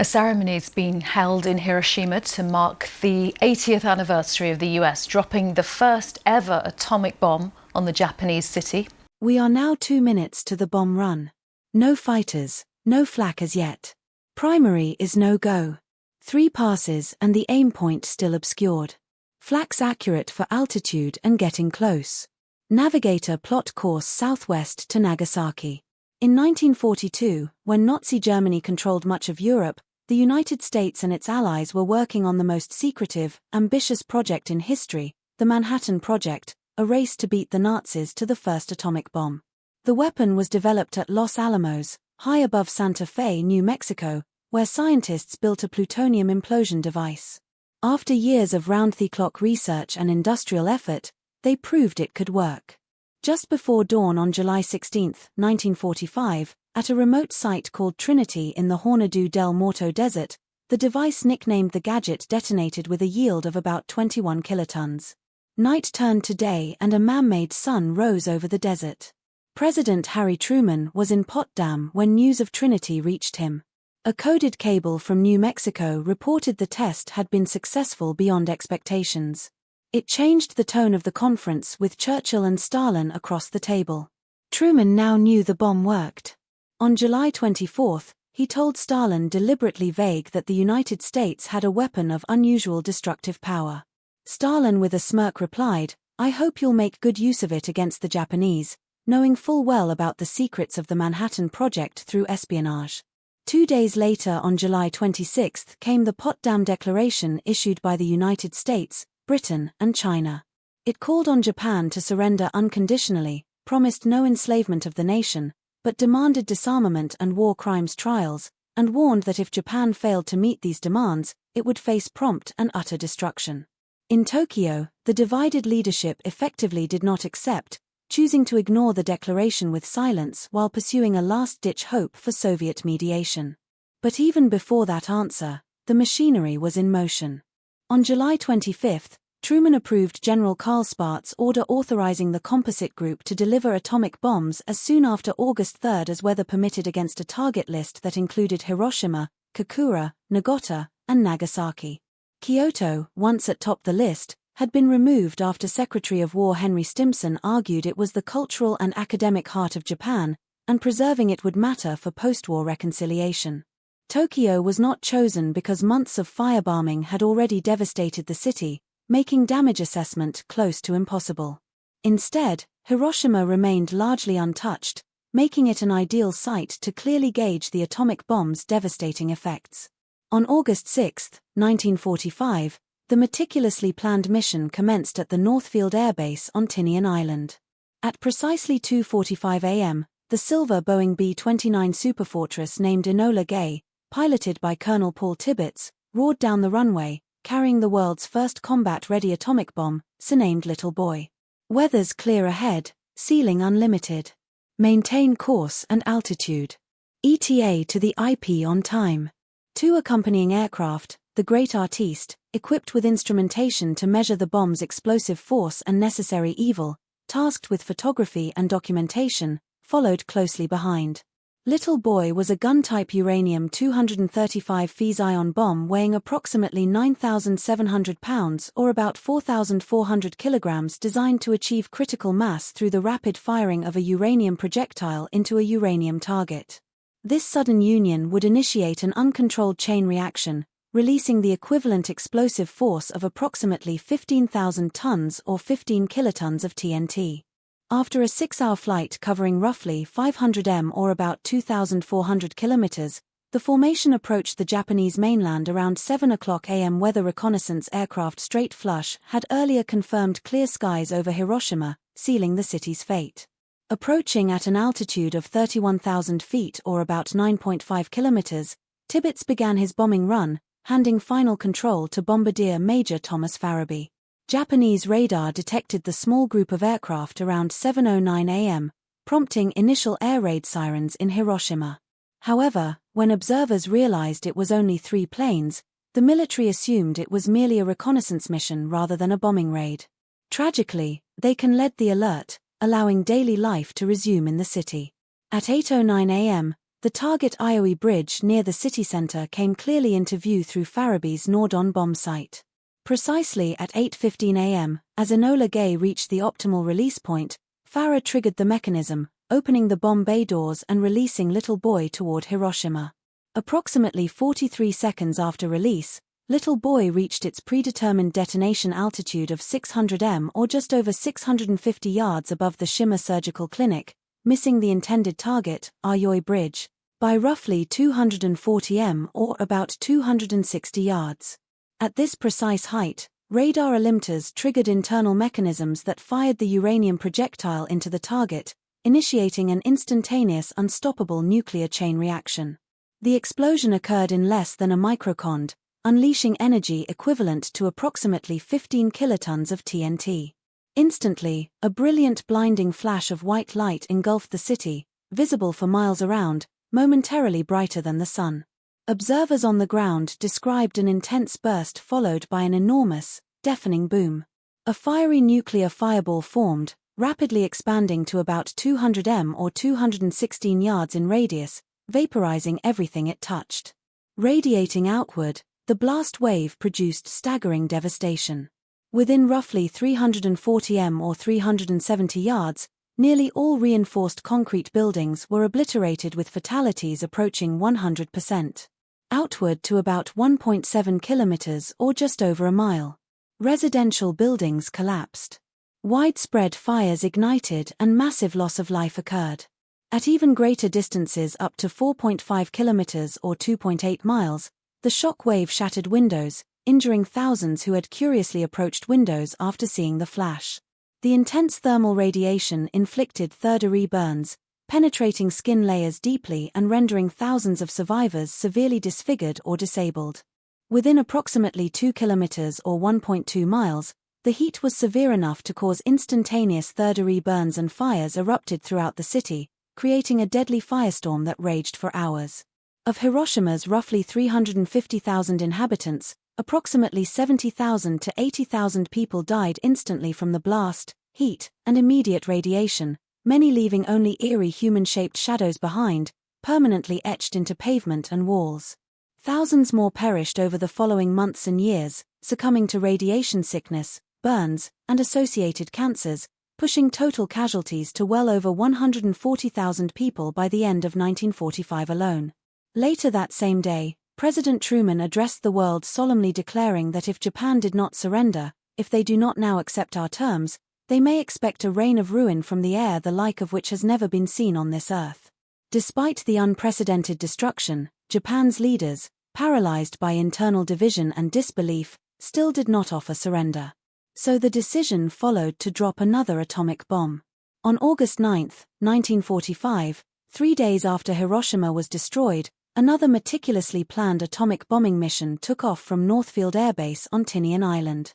A ceremony is being held in Hiroshima to mark the 80th anniversary of the US dropping the first ever atomic bomb on the Japanese city. We are now 2 minutes to the bomb run. No fighters, no flak as yet. Primary is no-go. 3 passes and the aim point still obscured. Flak's accurate for altitude and getting close. Navigator plot course southwest to Nagasaki. In 1942, when Nazi Germany controlled much of Europe, the United States and its allies were working on the most secretive, ambitious project in history, the Manhattan Project, a race to beat the Nazis to the first atomic bomb. The weapon was developed at Los Alamos, high above Santa Fe, New Mexico, where scientists built a plutonium implosion device. After years of round-the-clock research and industrial effort, they proved it could work. Just before dawn on July 16, 1945, at a remote site called Trinity in the Hornado del Morto Desert, the device nicknamed the Gadget detonated with a yield of about 21 kilotons. Night turned to day and a man-made sun rose over the desert. President Harry Truman was in Potsdam when news of Trinity reached him. A coded cable from New Mexico reported the test had been successful beyond expectations. It changed the tone of the conference with Churchill and Stalin across the table. Truman now knew the bomb worked. On July 24, he told Stalin deliberately vague that the United States had a weapon of unusual destructive power. Stalin with a smirk replied, "I hope you'll make good use of it against the Japanese," knowing full well about the secrets of the Manhattan Project through espionage. 2 days later on July 26 came the Potsdam Declaration issued by the United States, Britain, and China. It called on Japan to surrender unconditionally, promised no enslavement of the nation, but demanded disarmament and war crimes trials, and warned that if Japan failed to meet these demands, it would face prompt and utter destruction. In Tokyo, the divided leadership effectively did not accept, choosing to ignore the declaration with silence while pursuing a last-ditch hope for Soviet mediation. But even before that answer, the machinery was in motion. On July 25, Truman approved General Karlsbart's order authorizing the composite group to deliver atomic bombs as soon after August 3 as weather permitted against a target list that included Hiroshima, Kokura, Nagata, and Nagasaki. Kyoto, once atop the list, had been removed after Secretary of War Henry Stimson argued it was the cultural and academic heart of Japan, and preserving it would matter for post-war reconciliation. Tokyo was not chosen because months of firebombing had already devastated the city, making damage assessment close to impossible. Instead, Hiroshima remained largely untouched, making it an ideal site to clearly gauge the atomic bomb's devastating effects. On August 6, 1945, the meticulously planned mission commenced at the Northfield Air Base on Tinian Island. At precisely 2:45 a.m., the silver Boeing B-29 Superfortress named Enola Gay, piloted by Colonel Paul Tibbets, roared down the runway, carrying the world's first combat-ready atomic bomb, surnamed Little Boy. Weather's clear ahead, ceiling unlimited. Maintain course and altitude. ETA to the IP on time. 2 accompanying aircraft, the Great Artiste, equipped with instrumentation to measure the bomb's explosive force and necessary evil, tasked with photography and documentation, followed closely behind. Little Boy was a gun-type uranium-235 fissile bomb weighing approximately 9,700 pounds or about 4,400 kilograms designed to achieve critical mass through the rapid firing of a uranium projectile into a uranium target. This sudden union would initiate an uncontrolled chain reaction, releasing the equivalent explosive force of approximately 15,000 tons or 15 kilotons of TNT. After a 6-hour flight covering roughly 500 m or about 2,400 kilometers, the formation approached the Japanese mainland around 7 o'clock a.m. Weather reconnaissance aircraft Straight Flush had earlier confirmed clear skies over Hiroshima, sealing the city's fate. Approaching at an altitude of 31,000 feet or about 9.5 kilometers, Tibbets began his bombing run, handing final control to Bombardier Major Thomas Farabee. Japanese radar detected the small group of aircraft around 7:09 a.m., prompting initial air raid sirens in Hiroshima. However, when observers realized it was only 3 planes, the military assumed it was merely a reconnaissance mission rather than a bombing raid. Tragically, they led the alert, allowing daily life to resume in the city. At 8:09 a.m., The target Ioe Bridge near the city center came clearly into view through Farabi's Nordon bomb sight. Precisely at 8:15 a.m., as Enola Gay reached the optimal release point, Farah triggered the mechanism, opening the bomb bay doors and releasing Little Boy toward Hiroshima. Approximately 43 seconds after release, Little Boy reached its predetermined detonation altitude of 600 m or just over 650 yards above the Shima Surgical Clinic, missing the intended target, Ioe Bridge, by roughly 240 m or about 260 yards. At this precise height, radar eliminators triggered internal mechanisms that fired the uranium projectile into the target, initiating an instantaneous unstoppable nuclear chain reaction. The explosion occurred in less than a microcond, unleashing energy equivalent to approximately 15 kilotons of TNT. Instantly, a brilliant blinding flash of white light engulfed the city, visible for miles around, momentarily brighter than the sun. Observers on the ground described an intense burst followed by an enormous, deafening boom. A fiery nuclear fireball formed, rapidly expanding to about 200 m or 216 yards in radius, vaporizing everything it touched. Radiating outward, the blast wave produced staggering devastation. Within roughly 340 m or 370 yards, nearly all reinforced concrete buildings were obliterated with fatalities approaching 100%. Outward to about 1.7 kilometers or just over a mile. Residential buildings collapsed. Widespread fires ignited and massive loss of life occurred. At even greater distances up to 4.5 kilometers or 2.8 miles, the shock wave shattered windows, injuring thousands who had curiously approached windows after seeing the flash. The intense thermal radiation inflicted third-degree burns, penetrating skin layers deeply and rendering thousands of survivors severely disfigured or disabled. Within approximately 2 kilometers or 1.2 miles, the heat was severe enough to cause instantaneous third-degree burns and fires erupted throughout the city, creating a deadly firestorm that raged for hours. Of Hiroshima's roughly 350,000 inhabitants, approximately 70,000 to 80,000 people died instantly from the blast, heat, and immediate radiation, many leaving only eerie human-shaped shadows behind, permanently etched into pavement and walls. Thousands more perished over the following months and years, succumbing to radiation sickness, burns, and associated cancers, pushing total casualties to well over 140,000 people by the end of 1945 alone. Later that same day, President Truman addressed the world solemnly declaring that if Japan did not surrender, if they do not now accept our terms, they may expect a rain of ruin from the air the like of which has never been seen on this earth. Despite the unprecedented destruction, Japan's leaders, paralyzed by internal division and disbelief, still did not offer surrender. So the decision followed to drop another atomic bomb. On August 9, 1945, 3 days after Hiroshima was destroyed, another meticulously planned atomic bombing mission took off from Northfield Air Base on Tinian Island,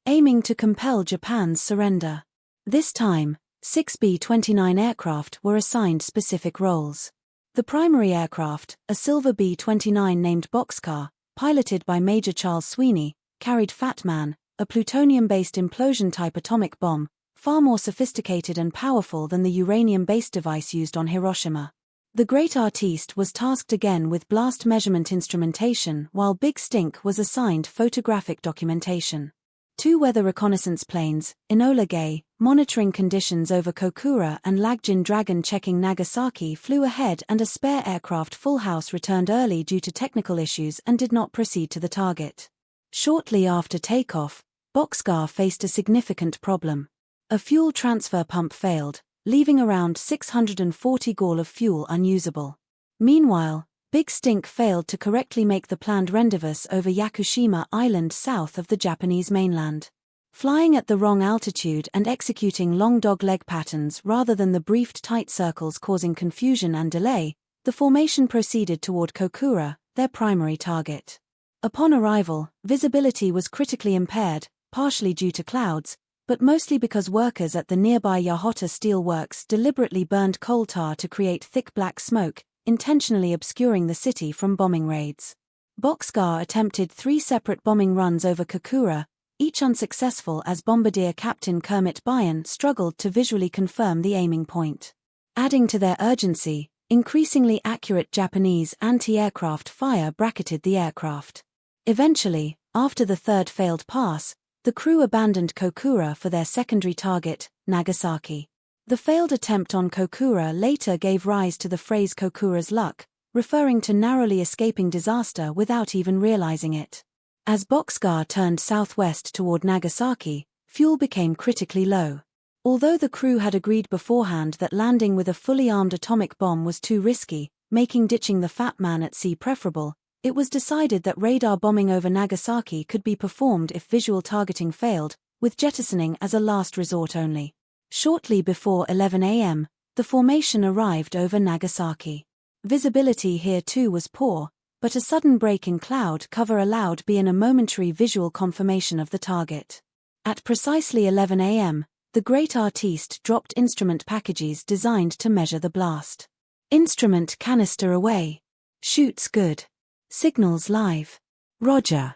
aiming to compel Japan's surrender. This time, 6 B-29 aircraft were assigned specific roles. The primary aircraft, a silver B-29 named Boxcar, piloted by Major Charles Sweeney, carried Fat Man, a plutonium-based implosion-type atomic bomb, far more sophisticated and powerful than the uranium-based device used on Hiroshima. The Great Artiste was tasked again with blast measurement instrumentation while Big Stink was assigned photographic documentation. 2 weather reconnaissance planes, Enola Gay, monitoring conditions over Kokura and Lagjin Dragon checking Nagasaki flew ahead and a spare aircraft Full House returned early due to technical issues and did not proceed to the target. Shortly after takeoff, Boxcar faced a significant problem. A fuel transfer pump failed, leaving around 640 gall of fuel unusable. Meanwhile, Big Stink failed to correctly make the planned rendezvous over Yakushima Island south of the Japanese mainland. Flying at the wrong altitude and executing long dog-leg patterns rather than the briefed tight circles causing confusion and delay, the formation proceeded toward Kokura, their primary target. Upon arrival, visibility was critically impaired, partially due to clouds, but mostly because workers at the nearby Yahota Steel Works deliberately burned coal tar to create thick black smoke, intentionally obscuring the city from bombing raids. Boxcar attempted 3 separate bombing runs over Kokura, each unsuccessful as Bombardier Captain Kermit Byrne struggled to visually confirm the aiming point. Adding to their urgency, Increasingly accurate Japanese anti-aircraft fire bracketed the aircraft. Eventually, after the third failed pass, the crew abandoned Kokura for their secondary target, Nagasaki. The failed attempt on Kokura later gave rise to the phrase Kokura's luck, referring to narrowly escaping disaster without even realizing it. As Boxcar turned southwest toward Nagasaki, fuel became critically low. Although the crew had agreed beforehand that landing with a fully armed atomic bomb was too risky, making ditching the Fat Man at sea preferable, it was decided that radar bombing over Nagasaki could be performed if visual targeting failed, with jettisoning as a last resort only. Shortly before 11 a.m., the formation arrived over Nagasaki. Visibility here too was poor, but a sudden break in cloud cover allowed in a momentary visual confirmation of the target. At precisely 11 a.m., the great artiste dropped instrument packages designed to measure the blast. Instrument canister away. Shoots good. Signals live. Roger.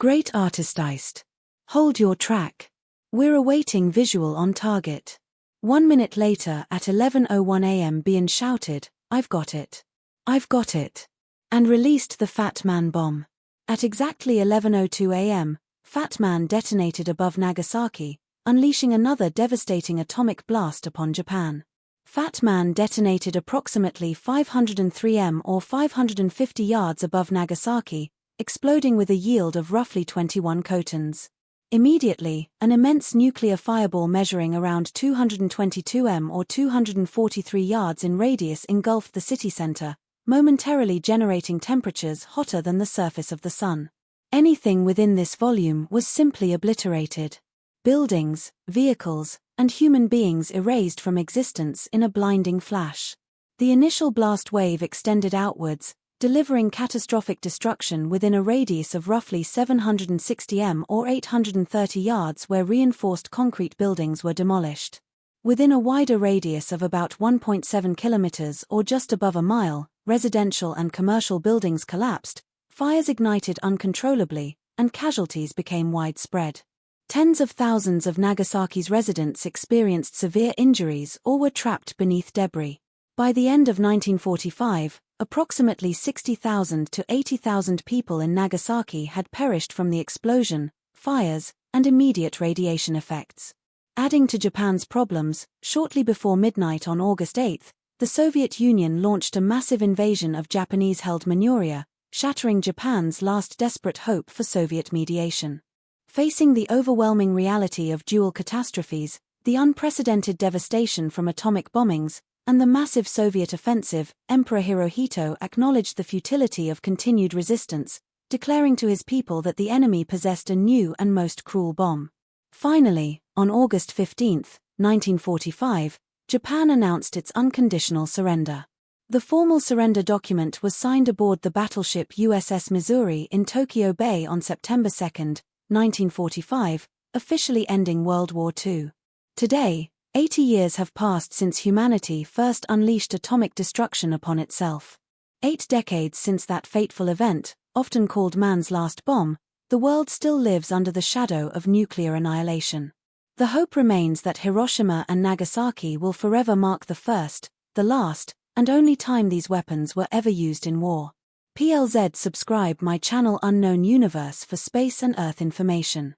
Great artiste. Hold your track. We're awaiting visual on target. 1 minute later at 11:01 a.m. Bian shouted, "I've got it. I've got it," and released the Fat Man bomb. At exactly 11:02 a.m., Fat Man detonated above Nagasaki, unleashing another devastating atomic blast upon Japan. Fat Man detonated approximately 503 m or 550 yards above Nagasaki, exploding with a yield of roughly 21 kilotons. Immediately, an immense nuclear fireball measuring around 222 m or 243 yards in radius engulfed the city center, momentarily generating temperatures hotter than the surface of the sun. Anything within this volume was simply obliterated. Buildings, vehicles, and human beings erased from existence in a blinding flash. The initial blast wave extended outwards, delivering catastrophic destruction within a radius of roughly 760 m or 830 yards where reinforced concrete buildings were demolished. Within a wider radius of about 1.7 kilometers or just above a mile, residential and commercial buildings collapsed, fires ignited uncontrollably, and casualties became widespread. Tens of thousands of Nagasaki's residents experienced severe injuries or were trapped beneath debris. By the end of 1945, approximately 60,000 to 80,000 people in Nagasaki had perished from the explosion, fires, and immediate radiation effects. Adding to Japan's problems, shortly before midnight on August 8, the Soviet Union launched a massive invasion of Japanese-held Manchuria, shattering Japan's last desperate hope for Soviet mediation. Facing the overwhelming reality of dual catastrophes, the unprecedented devastation from atomic bombings, and the massive Soviet offensive, Emperor Hirohito acknowledged the futility of continued resistance, declaring to his people that the enemy possessed a new and most cruel bomb. Finally, on August 15, 1945, Japan announced its unconditional surrender. The formal surrender document was signed aboard the battleship USS Missouri in Tokyo Bay on September 2, 1945, officially ending World War II. Today, 80 years have passed since humanity first unleashed atomic destruction upon itself. 8 decades since that fateful event, often called man's last bomb, the world still lives under the shadow of nuclear annihilation. The hope remains that Hiroshima and Nagasaki will forever mark the first, the last, and only time these weapons were ever used in war. PLZ. Subscribe my channel Unknown Universe for space and Earth information.